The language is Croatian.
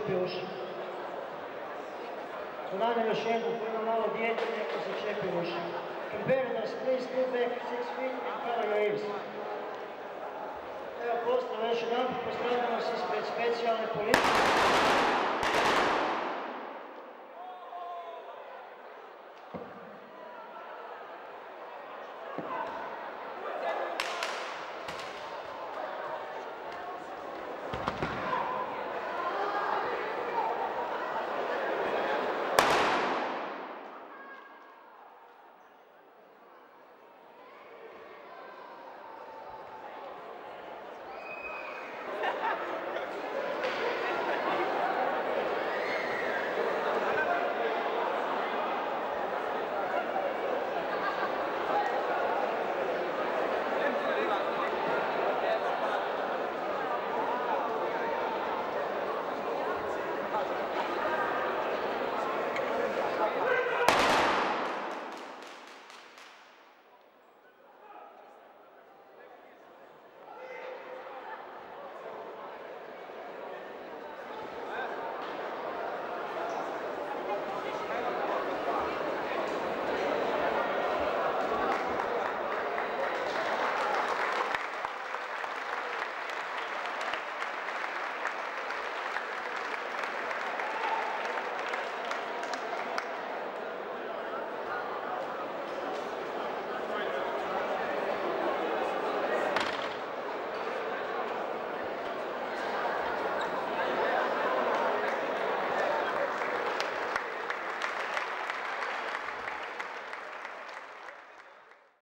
začepi uši. Ponavljam još jednu, ko ima malo dijete, neka začepi uši. Competitors, please move back 6 feet and cover your ears. Evo, pozdrav još jedan, pozdravljamo se ispred specijalne policije.